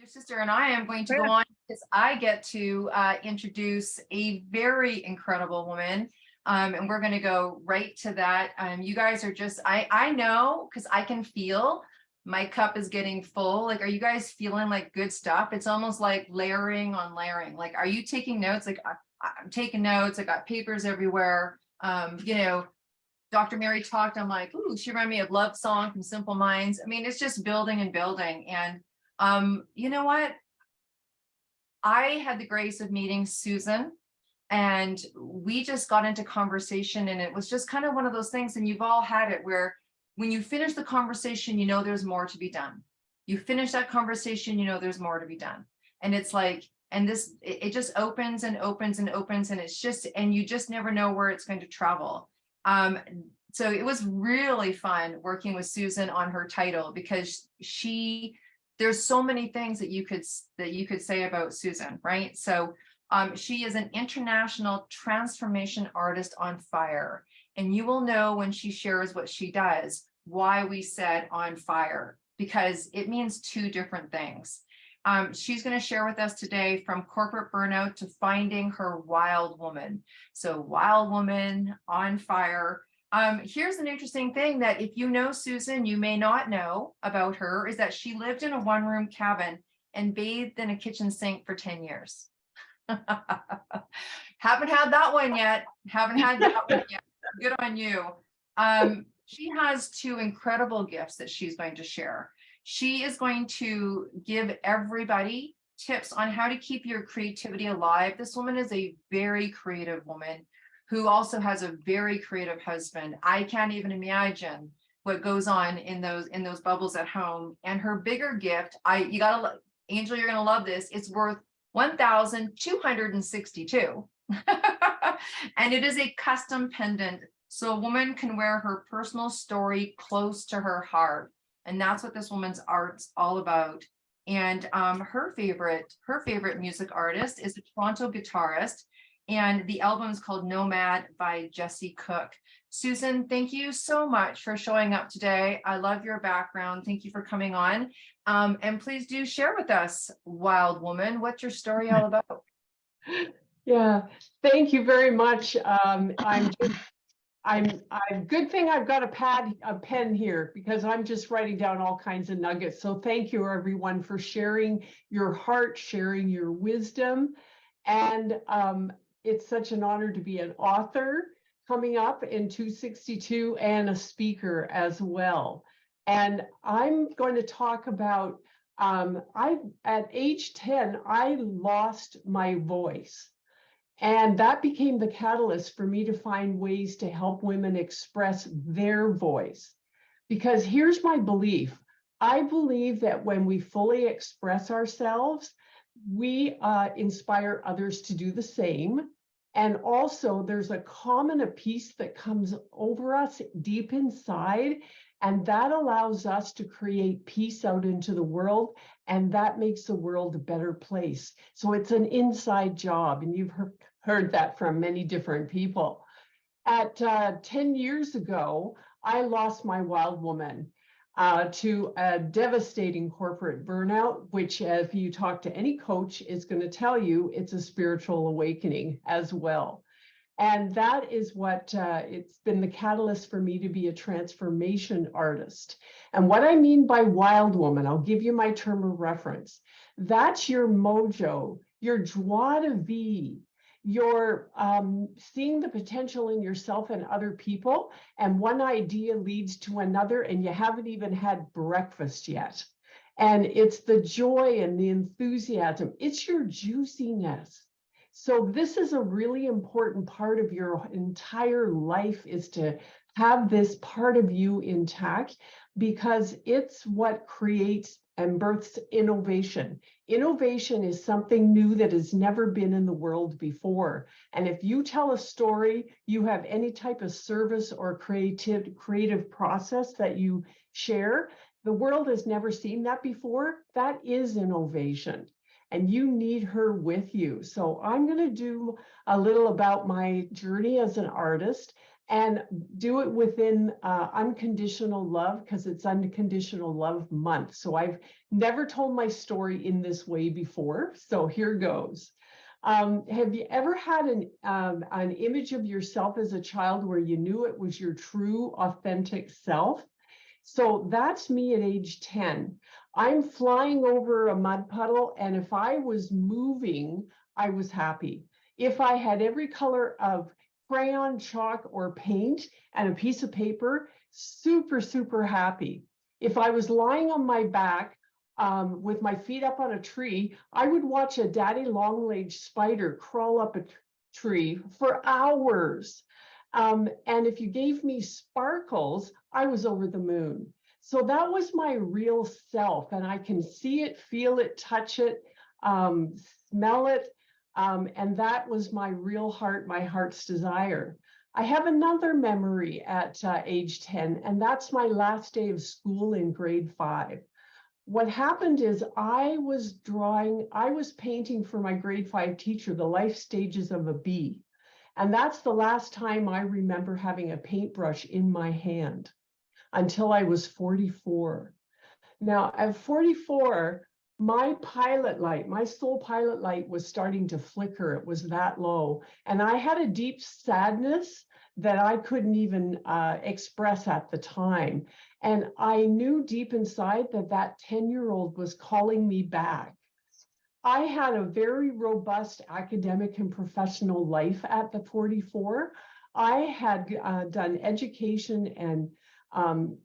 Dear sister, and I am going to go on because I get to introduce a very incredible woman. And we're going to go right to that. You guys are just, I know because I can feel my cup is getting full. Like, are you guys feeling like good stuff? It's almost like layering on layering. Like, are you taking notes? Like, I'm taking notes. I got papers everywhere. Dr. Mary talked. I'm like, ooh, she reminded me of Love Song from Simple Minds. I mean, it's just building and building. And you know what? I had the grace of meeting Susan, and we just got into conversation, and it was just kind of one of those things. And you've all had it where when you finish the conversation, you know there's more to be done. You finish that conversation, you know there's more to be done. And it's like, and it just opens and opens and opens, and it's just, and you just never know where it's going to travel. So it was really fun working with Susan on her title, because there's so many things that you could say about Susan, right? So she is an international transformation artist on fire. And you will know when she shares what she does, why we said on fire, because it means two different things. She's going to share with us today from corporate burnout to finding her wild woman. So wild woman on fire. Here's an interesting thing that if you know Susan, you may not know about her, is that she lived in a one-room cabin and bathed in a kitchen sink for 10 years. Haven't had that one yet. Good on you. She has two incredible gifts that she's going to share. She is going to give everybody tips on how to keep your creativity alive. This woman is a very creative woman who also has a very creative husband. I can't even imagine what goes on in those bubbles at home. And her bigger gift, Angel, you're gonna love this. It's worth $1,262. And it is a custom pendant, so a woman can wear her personal story close to her heart. And that's what this woman's art's all about. And her favorite music artist is a Toronto guitarist, and the album is called Nomad by Jesse Cook. Susan, thank you so much for showing up today. I love your background. Thank you for coming on. And please do share with us, Wild Woman, what's your story all about? Yeah, thank you very much. I'm good thing I've got a pen here, because I'm just writing down all kinds of nuggets. So thank you everyone for sharing your heart, sharing your wisdom. And it's such an honor to be an author coming up in 262 and a speaker as well. And I'm going to talk about, at age 10, I lost my voice. And that became the catalyst for me to find ways to help women express their voice. Because here's my belief. I believe that when we fully express ourselves, we inspire others to do the same. And also there's a peace that comes over us deep inside, and that allows us to create peace out into the world, and that makes the world a better place. So it's an inside job, and you've heard that from many different people. At 10 years ago, I lost my wild woman to a devastating corporate burnout, which if you talk to any coach is going to tell you it's a spiritual awakening as well. And that is what it's been the catalyst for me to be a transformation artist. And what I mean by wild woman, I'll give you my term of reference. That's your mojo, your joie de vivre, you're seeing the potential in yourself and other people, and one idea leads to another, and you haven't even had breakfast yet. And it's the joy and the enthusiasm. It's your juiciness. So this is a really important part of your entire life, is to have this part of you intact, because it's what creates and births innovation. Innovation is something new that has never been in the world before. And if you tell a story, you have any type of service or creative process that you share, the world has never seen that before. That is innovation. And you need her with you. So I'm going to do a little about my journey as an artist, and do it within unconditional love, because it's Unconditional Love Month. So I've never told my story in this way before. So here goes. Have you ever had an image of yourself as a child where you knew it was your true, authentic self? So that's me at age 10. I'm flying over a mud puddle, and if I was moving, I was happy. If I had every color of crayon, chalk, or paint and a piece of paper, super, super happy. If I was lying on my back with my feet up on a tree, I would watch a daddy long-legged spider crawl up a tree for hours. And if you gave me sparkles, I was over the moon. So that was my real self. And I can see it, feel it, touch it, smell it. And that was my real heart, my heart's desire. I have another memory at age 10, and that's my last day of school in grade 5. What happened is I was painting for my grade 5 teacher, the life stages of a bee. And that's the last time I remember having a paintbrush in my hand until I was 44. Now, at 44, my pilot light, my soul pilot light was starting to flicker. It was that low. And I had a deep sadness that I couldn't even express at the time. And I knew deep inside that that 10-year-old was calling me back. I had a very robust academic and professional life at the 44. I had done education and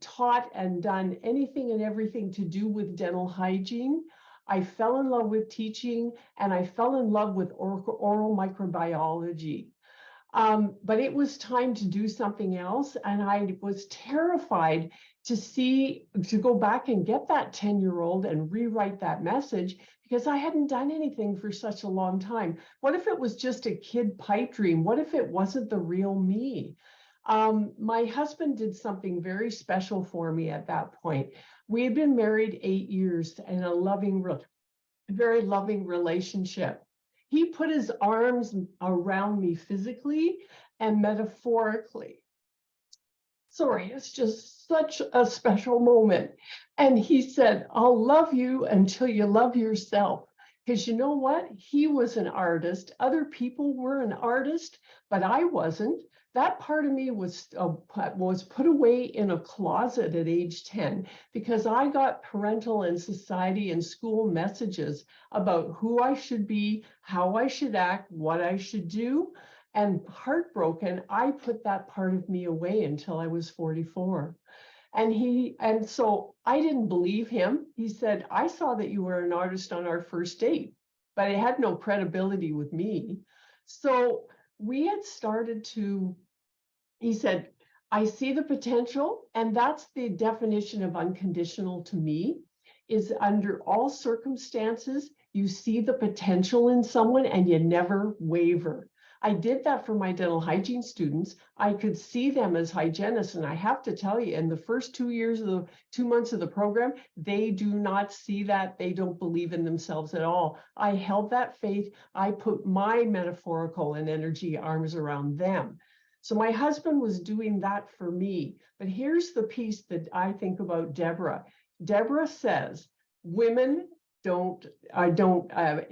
taught and done anything and everything to do with dental hygiene. I fell in love with teaching, and I fell in love with oral microbiology. But it was time to do something else, and I was terrified to go back and get that 10-year-old and rewrite that message, because I hadn't done anything for such a long time. What if it was just a kid pipe dream? What if it wasn't the real me? My husband did something very special for me at that point. We had been married 8 years in a very loving relationship. He put his arms around me physically and metaphorically. Sorry, it's just such a special moment. And he said, I'll love you until you love yourself. Because you know what? He was an artist. Other people were an artist, but I wasn't. That part of me was put away in a closet at age 10, because I got parental and society and school messages about who I should be, how I should act, what I should do. And heartbroken, I put that part of me away until I was 44. And so I didn't believe him. He said, I saw that you were an artist on our first date, but it had no credibility with me. So we had started to, he said, I see the potential. And that's the definition of unconditional to me, is under all circumstances, you see the potential in someone and you never waver. I did that for my dental hygiene students. I could see them as hygienists. And I have to tell you, in the first 2 months of the program, they do not see that. They don't believe in themselves at all. I held that faith. I put my metaphorical and energy arms around them. So my husband was doing that for me. But here's the piece that I think about Deborah. Deborah says, women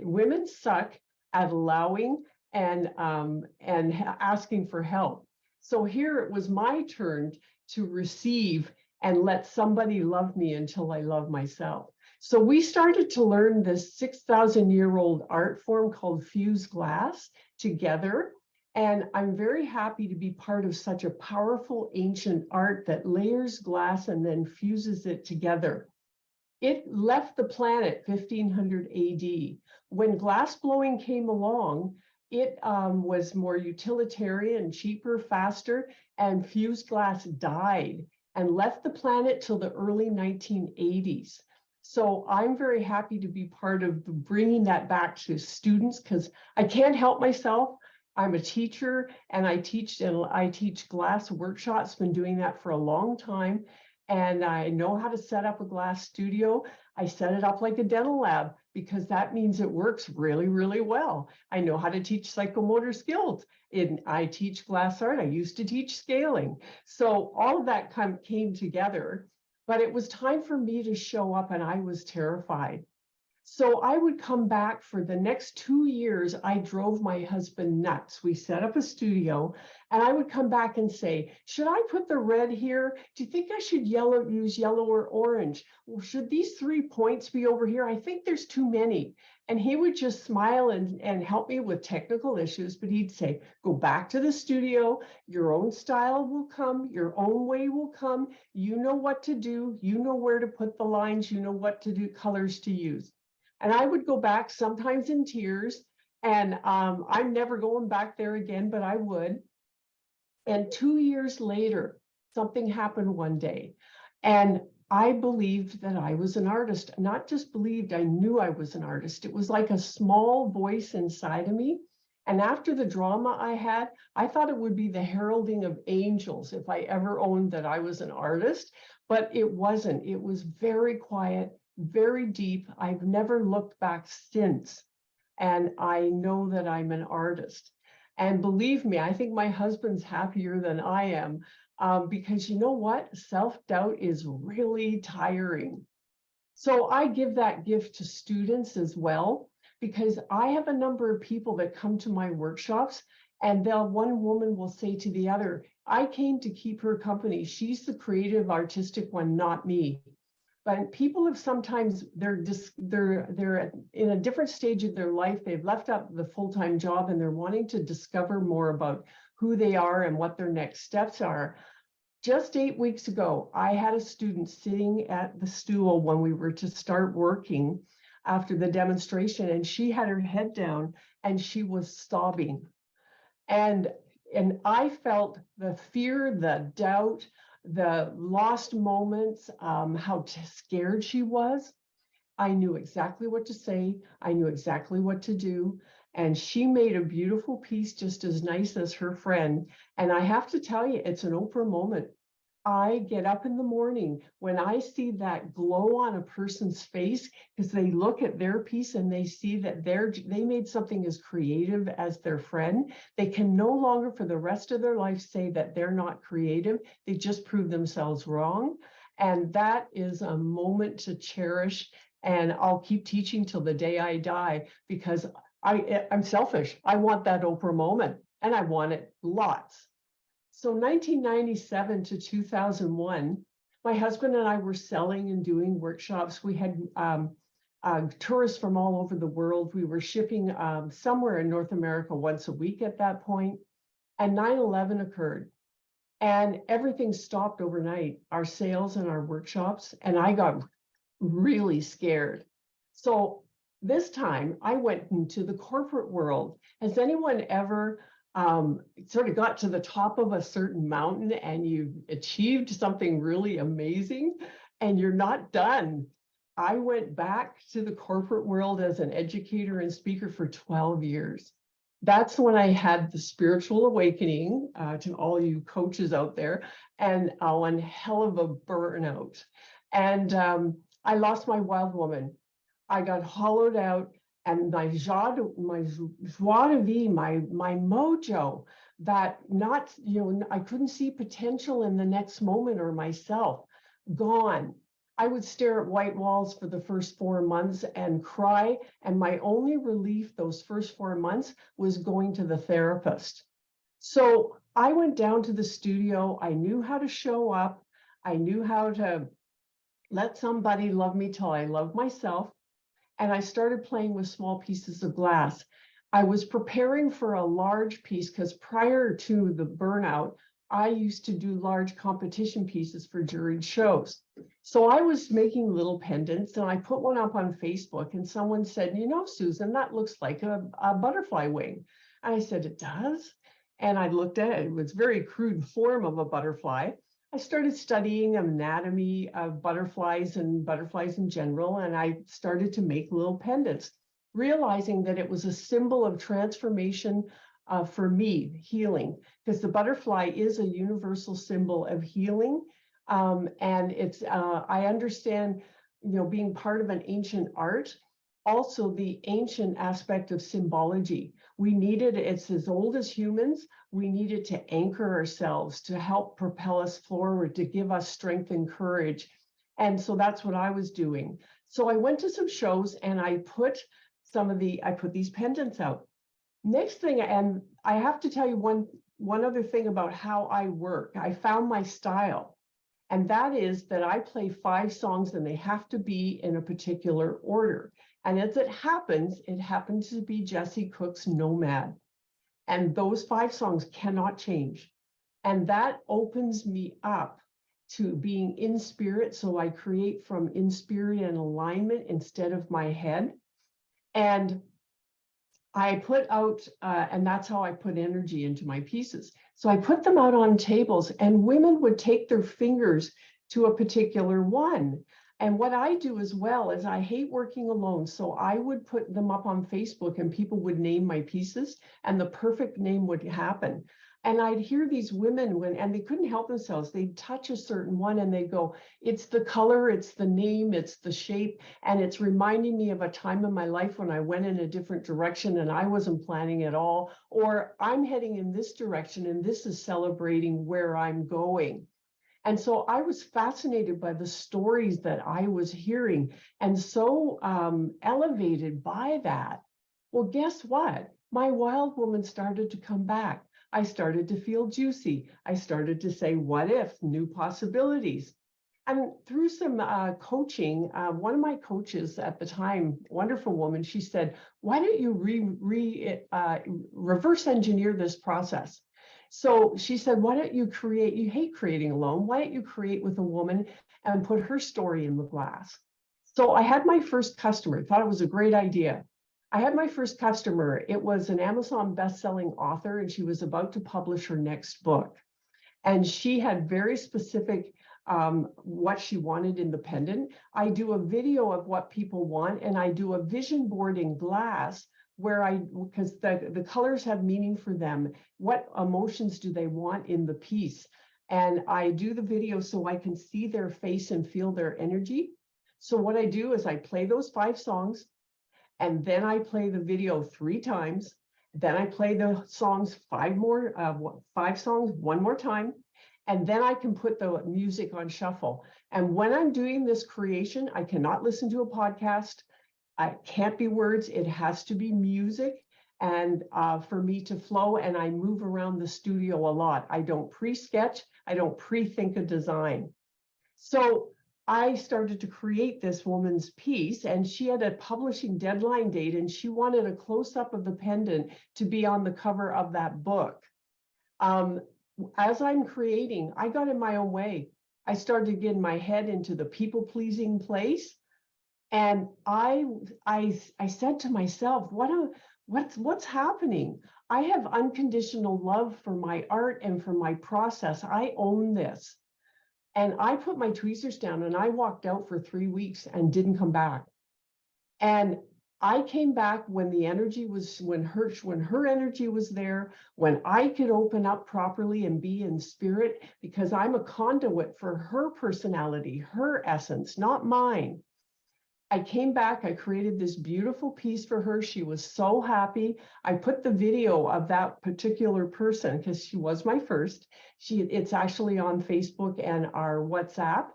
women suck at allowing and asking for help. So here it was my turn to receive and let somebody love me until I love myself. So we started to learn this 6,000-year-old art form called fused glass together. And I'm very happy to be part of such a powerful ancient art that layers glass and then fuses it together. It left the planet 1500 AD. When glass blowing came along, it was more utilitarian, cheaper, faster, and fused glass died and left the planet till the early 1980s. So I'm very happy to be part of bringing that back to students, because I can't help myself. I'm a teacher, and I teach glass workshops, been doing that for a long time. And I know how to set up a glass studio. I set it up like a dental lab because that means it works really, really well. I know how to teach psychomotor skills. I teach glass art. I used to teach scaling. So all of that came together, but it was time for me to show up, and I was terrified. So I would come back for the next 2 years. I drove my husband nuts. We set up a studio, and I would come back and say, should I put the red here? Do you think I should use yellow or orange? Well, should these 3 points be over here? I think there's too many. And he would just smile and help me with technical issues, but he'd say, go back to the studio. Your own style will come. Your own way will come. You know what to do. You know where to put the lines. You know what to do, colors to use. And I would go back sometimes in tears, and I'm never going back there again, but I would. And 2 years later, something happened one day, and I believed that I was an artist. Not just believed, I knew I was an artist. It was like a small voice inside of me. And after the drama I had, I thought it would be the heralding of angels if I ever owned that I was an artist, but it wasn't. It was very quiet, very deep. I've never looked back since. And I know that I'm an artist. And believe me, I think my husband's happier than I am, because you know what? Self-doubt is really tiring. So I give that gift to students as well, because I have a number of people that come to my workshops, and one woman will say to the other, I came to keep her company. She's the creative, artistic one, not me. But people have sometimes, they're in a different stage of their life. They've left up the full-time job, and they're wanting to discover more about who they are and what their next steps are. Just 8 weeks ago, I had a student sitting at the stool when we were to start working after the demonstration, and she had her head down and she was sobbing. And I felt the fear, the doubt, the lost moments, how scared she was. I knew exactly what to say. I knew exactly what to do. And she made a beautiful piece just as nice as her friend. And I have to tell you, it's an Oprah moment. I get up in the morning when I see that glow on a person's face, because they look at their piece and they see that they made something as creative as their friend. They can no longer for the rest of their life say that they're not creative. They just prove themselves wrong. And that is a moment to cherish. And I'll keep teaching till the day I die, because I'm selfish. I want that Oprah moment, and I want it lots. So 1997 to 2001, my husband and I were selling and doing workshops. We had tourists from all over the world. We were shipping somewhere in North America once a week at that point. And 9/11 occurred. And everything stopped overnight, our sales and our workshops. And I got really scared. So this time I went into the corporate world. Has anyone ever sort of got to the top of a certain mountain and you've achieved something really amazing and you're not done? I went back to the corporate world as an educator and speaker for 12 years. That's when I had the spiritual awakening, to all you coaches out there, and one hell of a burnout. And I lost my wild woman. I got hollowed out, and my joie de vivre, my mojo, that not, I couldn't see potential in the next moment or myself, gone. I would stare at white walls for the first 4 months and cry. And my only relief those first 4 months was going to the therapist. So I went down to the studio. I knew how to show up. I knew how to let somebody love me till I love myself. And I started playing with small pieces of glass. I was preparing for a large piece because prior to the burnout, I used to do large competition pieces for juried shows. So I was making little pendants, and I put one up on Facebook, and someone said, Susan, that looks like a butterfly wing. And I said, it does? And I looked at it. It was a very crude form of a butterfly. I started studying anatomy of butterflies and butterflies in general, and I started to make little pendants, realizing that it was a symbol of transformation for me, healing, because the butterfly is a universal symbol of healing. And it's, I understand, being part of an ancient art, also the ancient aspect of symbology. We needed, it's as old as humans, we needed to anchor ourselves to help propel us forward, to give us strength and courage. And so that's what I was doing. So I went to some shows and I put these pendants out. Next thing, and I have to tell you one other thing about how I work. I found my style, and that is that I play 5 songs and they have to be in a particular order. And as it happens to be Jesse Cook's Nomad. And those 5 songs cannot change. And that opens me up to being in spirit. So I create from in spirit and alignment instead of my head. And I put out, and that's how I put energy into my pieces. So I put them out on tables, and women would take their fingers to a particular one. And what I do as well is I hate working alone. So I would put them up on Facebook and people would name my pieces and the perfect name would happen. And I'd hear these women and they couldn't help themselves. They'd touch a certain one and they'd go, it's the color, it's the name, it's the shape. And it's reminding me of a time in my life when I went in a different direction and I wasn't planning at all, or I'm heading in this direction and this is celebrating where I'm going. And so I was fascinated by the stories that I was hearing and so elevated by that. Well, guess what? My wild woman started to come back. I started to feel juicy. I started to say, what if, new possibilities. And through some coaching, one of my coaches at the time, wonderful woman, she said, why don't you reverse engineer this process? So she said, why don't you create, you hate creating alone, why don't you create with a woman and put her story in the glass? So I had my first customer, thought it was a great idea. I had my first customer. It was an Amazon best-selling author, and she was about to publish her next book. And she had very specific what she wanted in the pendant. I do a video of what people want, and I do a vision board in glass where because the colors have meaning for them. What emotions do they want in the piece? And I do the video so I can see their face and feel their energy. So what I do is I play those 5 songs, and then I play the video 3 times. Then I play the songs 5 songs 1 more time. And then I can put the music on shuffle. And when I'm doing this creation, I cannot listen to a podcast. It can't be words. It has to be music. And for me to flow, and I move around the studio a lot. I don't pre-sketch. I don't pre-think a design. So I started to create this woman's piece, and she had a publishing deadline date, and she wanted a close-up of the pendant to be on the cover of that book. As I'm creating, I got in my own way. I started to get my head into the people-pleasing place, and I said to myself, what's happening? I have unconditional love for my art and for my process. I own this. And I put my tweezers down and I walked out for 3 weeks and didn't come back. And I came back when the energy was, when her energy was there, when I could open up properly and be in spirit, because I'm a conduit for her personality, her essence, not mine. I came back, I created this beautiful piece for her. She was so happy. I put the video of that particular person because she was my first. It's actually on Facebook, and our WhatsApp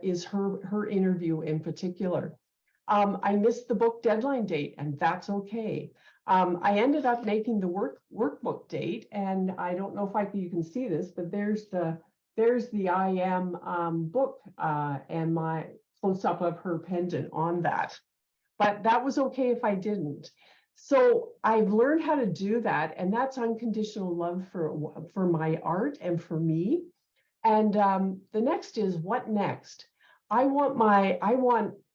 is her interview in particular. I missed the book deadline date, and that's okay. I ended up making the workbook date, and I don't know if you can see this, but there's the I Am book and my close-up of her pendant on that. But that was okay if I didn't. So I've learned how to do that, and that's unconditional love for my art and for me. And the next is, what next?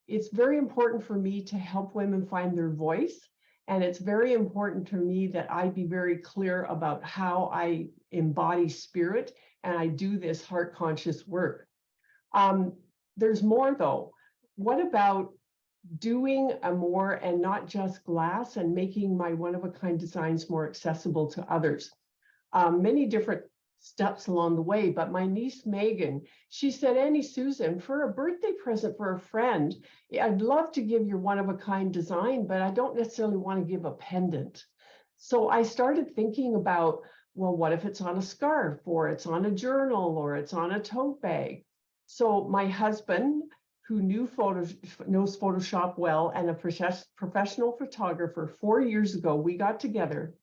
It's very important for me to help women find their voice. And it's very important to me that I be very clear about how I embody spirit, and I do this heart conscious work. There's more though. What about doing more and not just glass, and making my one-of-a-kind designs more accessible to others? Many different steps along the way. But my niece Megan, she said, Annie Susan, for a birthday present for a friend, I'd love to give you one of a kind design, but I don't necessarily want to give a pendant. So I started thinking about, well, what if it's on a scarf, or it's on a journal, or it's on a tote bag? So my husband, who knows Photoshop well, and a professional photographer, 4 years ago, we got together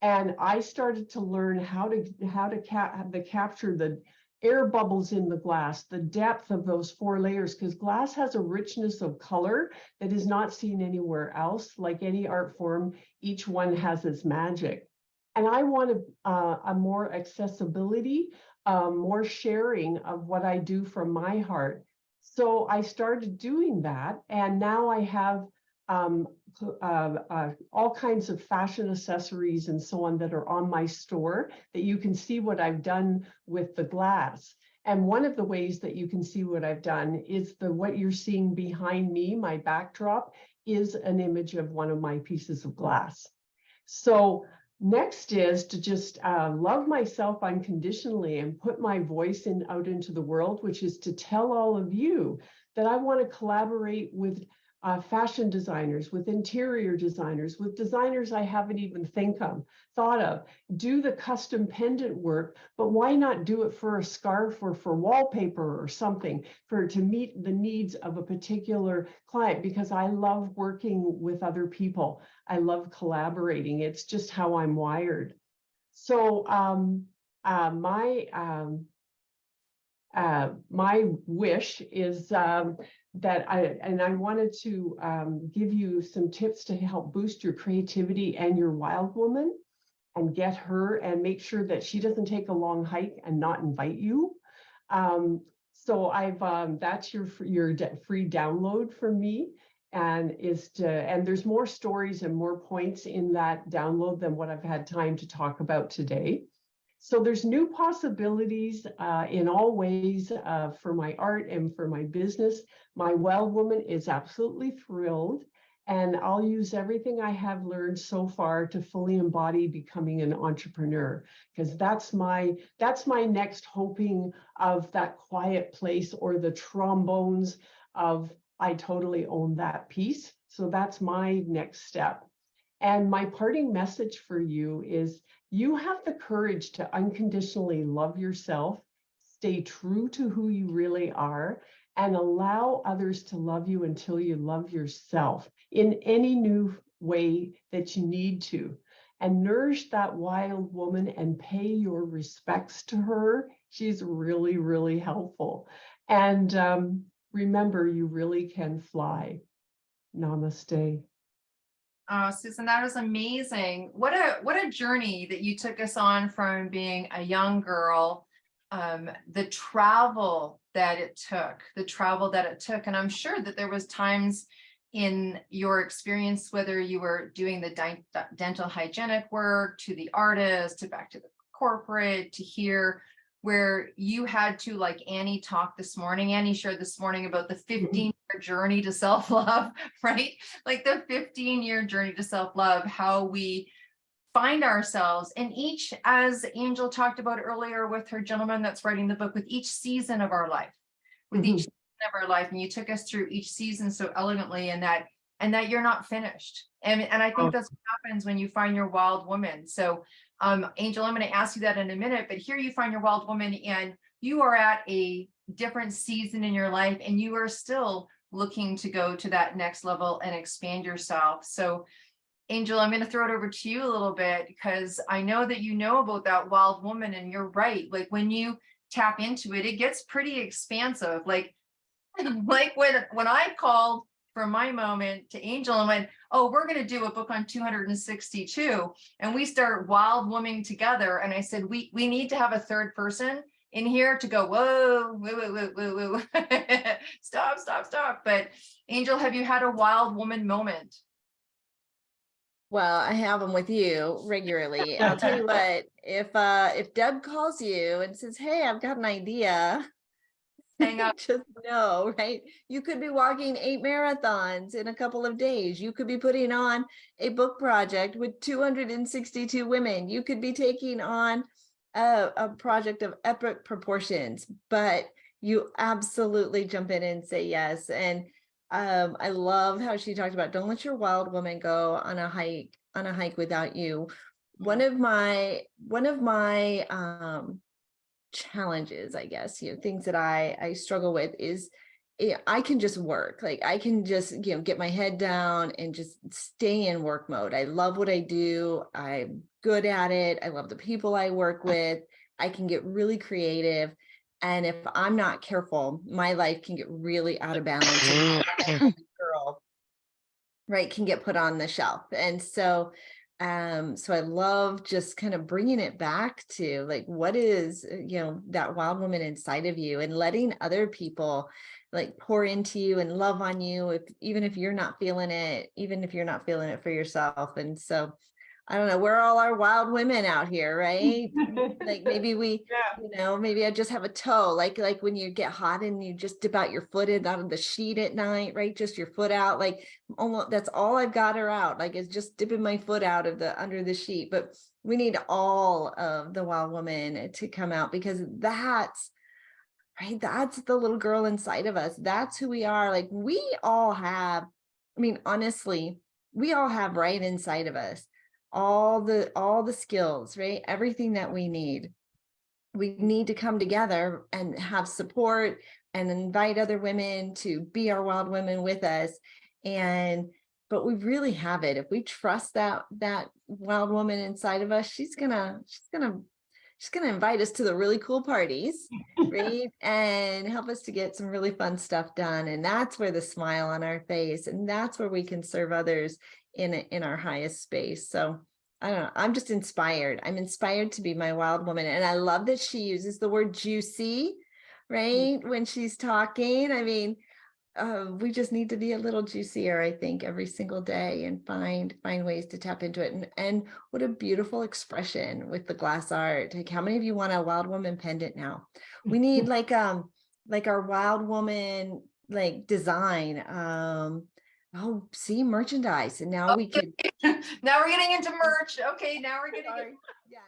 and I started to learn how to capture the air bubbles in the glass, the depth of those 4 layers, because glass has a richness of color that is not seen anywhere else. Like any art form, each one has its magic. And I wanted a more accessibility, more sharing of what I do from my heart. So I started doing that, and now I have all kinds of fashion accessories and so on that are on my store, that you can see what I've done with the glass. And one of the ways that you can see what I've done is what you're seeing behind me, my backdrop, is an image of one of my pieces of glass. So next is to just love myself unconditionally and put my voice out into the world, which is to tell all of you that I want to collaborate with fashion designers, with interior designers, with designers I haven't even thought of, do the custom pendant work, but why not do it for a scarf or for wallpaper or something to meet the needs of a particular client? Because I love working with other people. I love collaborating. It's just how I'm wired. So my wish is that I wanted to give you some tips to help boost your creativity and your wild woman, and get her and make sure that she doesn't take a long hike and not invite you. So that's your free download from me, and there's more stories and more points in that download than what I've had time to talk about today. So there's new possibilities in all ways for my art and for my business. My wild woman is absolutely thrilled, and I'll use everything I have learned so far to fully embody becoming an entrepreneur, because that's my next hoping of that quiet place, or the trombones of I totally own that piece. So that's my next step. And my parting message for you is, you have the courage to unconditionally love yourself, stay true to who you really are, and allow others to love you until you love yourself in any new way that you need to. And nourish that wild woman and pay your respects to her. She's really, really helpful. And remember, you really can fly. Namaste. Oh, Susan, that was amazing. What a journey that you took us on, from being a young girl, the travel that it took. And I'm sure that there was times in your experience, whether you were doing the dental hygienic work, to the artist, to back to the corporate, to here, where you had to, like Annie talked this morning, Annie shared this morning about the 15-year journey to self-love, right? Like the 15-year journey to self-love, how we find ourselves in each, as Angel talked about earlier with her gentleman that's writing the book, with each season of our life, with each season of our life. And you took us through each season so elegantly, and that you're not finished. And I think that's what happens when you find your wild woman. So Angel, I'm going to ask you that in a minute, but here you find your wild woman, and you are at a different season in your life, and you are still looking to go to that next level and expand yourself. So Angel, I'm going to throw it over to you a little bit, because I know that you know about that wild woman, and you're right. Like when you tap into it, it gets pretty expansive. Like when I called for my moment to Angel and went, oh, we're going to do a book on 262, and we start wild womaning together. And I said, we need to have a third person in here to go, whoa, whoa. Stop. But Angel, have you had a wild woman moment? Well, I have them with you regularly. I'll tell you what, if Deb calls you and says, hey, I've got an idea, Hang up. just know, right? You could be walking 8 marathons in a couple of days. You could be putting on a book project with 262 women. You could be taking on a project of epic proportions, but you absolutely jump in and say yes. And I love how she talked about don't let your wild woman go on a hike without you. One of my challenges, I guess, things that I struggle with is I can just work. Like I can just, get my head down and just stay in work mode. I love what I do. I'm good at it. I love the people I work with. I can get really creative. And if I'm not careful, my life can get really out of balance. And girl, right, can get put on the shelf. And so so I love just kind of bringing it back to like what is that wild woman inside of you, and letting other people like pour into you and love on you, even if you're not feeling it, even if you're not feeling it for yourself. And so I don't know, we're all our wild women out here, right? Like maybe we, maybe I just have a toe, like when you get hot and you just dip out your foot in out of the sheet at night, right? Just your foot out, like almost that's all I've got her out, like is just dipping my foot out of the under the sheet. But we need all of the wild woman to come out, because that's right, that's the little girl inside of us. That's who we are. Like we all have, I mean, honestly, we all have right inside of us all the skills, right? Everything that we need. We need to come together and have support and invite other women to be our wild women with us. But we really have it. If we trust that wild woman inside of us, she's gonna invite us to the really cool parties, right? And help us to get some really fun stuff done. And that's where the smile on our face, and that's where we can serve others in our highest space. So I don't know, I'm just inspired. I'm inspired to be my wild woman. And I love that she uses the word juicy, right? When she's talking. I mean, we just need to be a little juicier, I think, every single day, and find ways to tap into it. And what a beautiful expression with the glass art. Like, how many of you want a wild woman pendant now? We need like our wild woman like design. See, merchandise. And now we could Now we're getting into merch. Okay, now we're getting. yeah.